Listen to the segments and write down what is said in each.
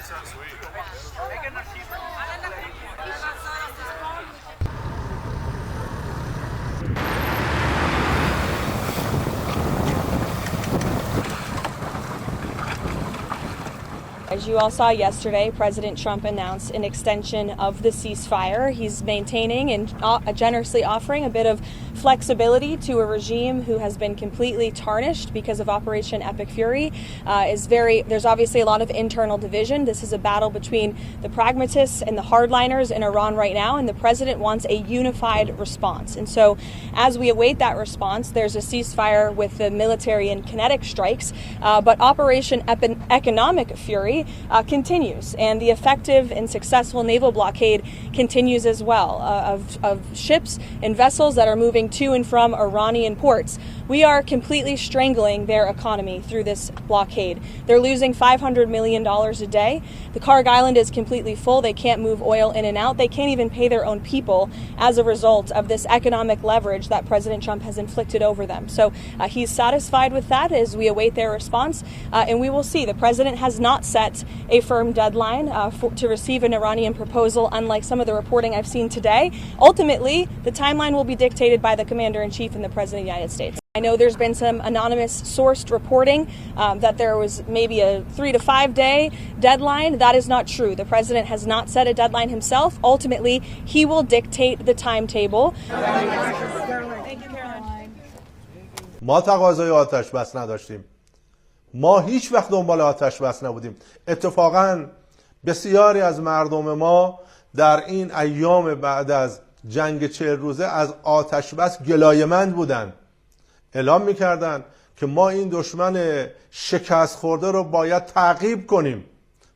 As you all saw yesterday, President Trump announced an extension of the ceasefire. He's maintaining and generously offering a bit of flexibility to a regime who has been completely tarnished because of Operation Epic Fury. There's obviously a lot of internal division. This is a battle between the pragmatists and the hardliners in Iran right now, and the president wants a unified response. And so as we await that response, there's a ceasefire with the military and kinetic strikes, but Operation Economic Fury continues, and the effective and successful naval blockade continues as well of ships and vessels that are moving to and from Iranian ports. We are completely strangling their economy through this blockade. They're losing $500 million a day. The Karg Island is completely full. They can't move oil in and out. They can't even pay their own people as a result of this economic leverage that President Trump has inflicted over them. So he's satisfied with that as we await their response, and we will see. The president has not set a firm deadline to receive an Iranian proposal, unlike some of the reporting I've seen today. Ultimately, the timeline will be dictated by the Commander-in-Chief and the President of the United States. I know there's been some anonymous sourced reporting that there was maybe a 3 to 5 day deadline. That is not true. The president has not set a deadline himself. Ultimately, he will dictate the timetable. Thank you, Caroline. ما تقاضای آتش بس نداشتیم. ما هیچ وقت دنبال آتش بس نبودیم. اتفاقاً بسیاری از مردم ما در این ایام بعد از جنگ 40 روزه از آتش بس گلایه‌مند بودند. اعلام می‌کردند که ما این دشمن شکست خورده رو باید تعقیب کنیم.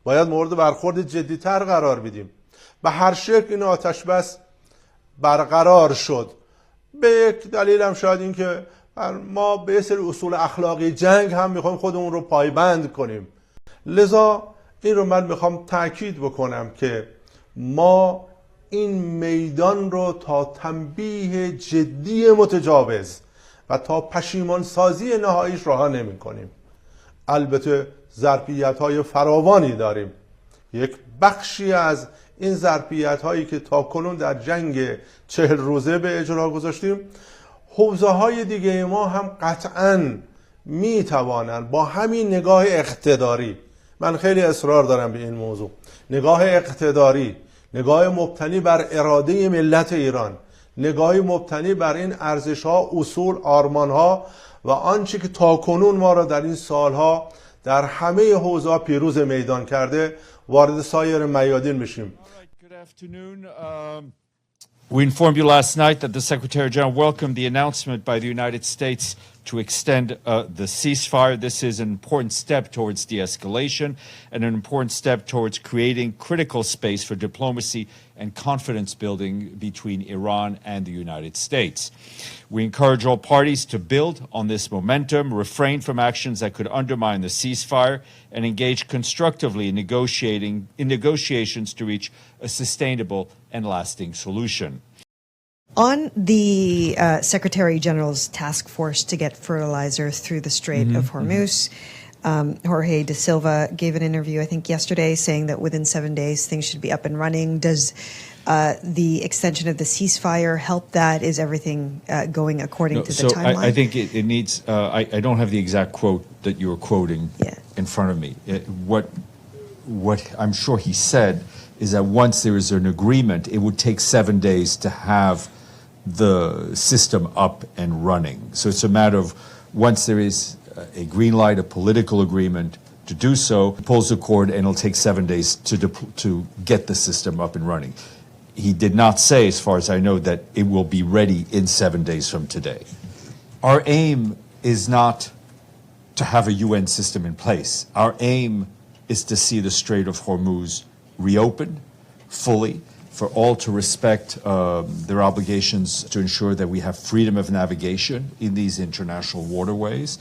باید مورد برخورد جدی‌تر قرار بدیم. به هر شکل این آتش بس برقرار شد. به یک دلیل هم شاید این که ما به سری اصول اخلاقی جنگ هم میخوایم خودمون رو پایبند کنیم. لذا این رو من میخوام تاکید بکنم که ما این میدان رو تا تنبیه جدی متجاوز و تا پشیمان سازی نهاییش رها نمی کنیم. البته ظرفیت های فراوانی داریم. یک بخشی از این ظرفیت هایی که تا کنون در جنگ 40 روزه به اجرا گذاشتیم، حوزه های دیگه ما هم قطعاً می توانند با همین نگاه اقتداری، من خیلی اصرار دارم به این موضوع، نگاه اقتداری، نگاه مبتنی بر اراده ملت ایران، نگاهی مبتنی بر این ارزش‌ها، اصول، آرمان‌ها و آنچه که تاکنون ما را در این سالها در همه حوزه‌ها پیروز میدان کرده وارد سایر میادین بشیم. We informed you last night that the Secretary General welcomed the announcement by the United States to extend the ceasefire. This is an important step towards de-escalation and an important step towards creating critical space for diplomacy and confidence building between Iran and the United States. We encourage all parties to build on this momentum, refrain from actions that could undermine the ceasefire, and engage constructively in negotiations to reach a sustainable and lasting solution. On the Secretary General's task force to get fertilizer through the Strait of Hormuz, Jorge de Silva gave an interview, I think yesterday, saying that within 7 days things should be up and running. Does the extension of the ceasefire help that? Is everything going according to the timeline? I think it needs, I don't have the exact quote that you were quoting in front of me. What I'm sure he said is that once there is an agreement, it would take 7 days to have the system up and running. So it's a matter of once there is a green light, a political agreement to do so, pulls the cord, and it'll take 7 days to get the system up and running. He did not say, as far as I know, that it will be ready in 7 days from today. Our aim is not to have a UN system in place. Our aim is to see the Strait of Hormuz reopened fully, for all to respect their obligations to ensure that we have freedom of navigation in these international waterways.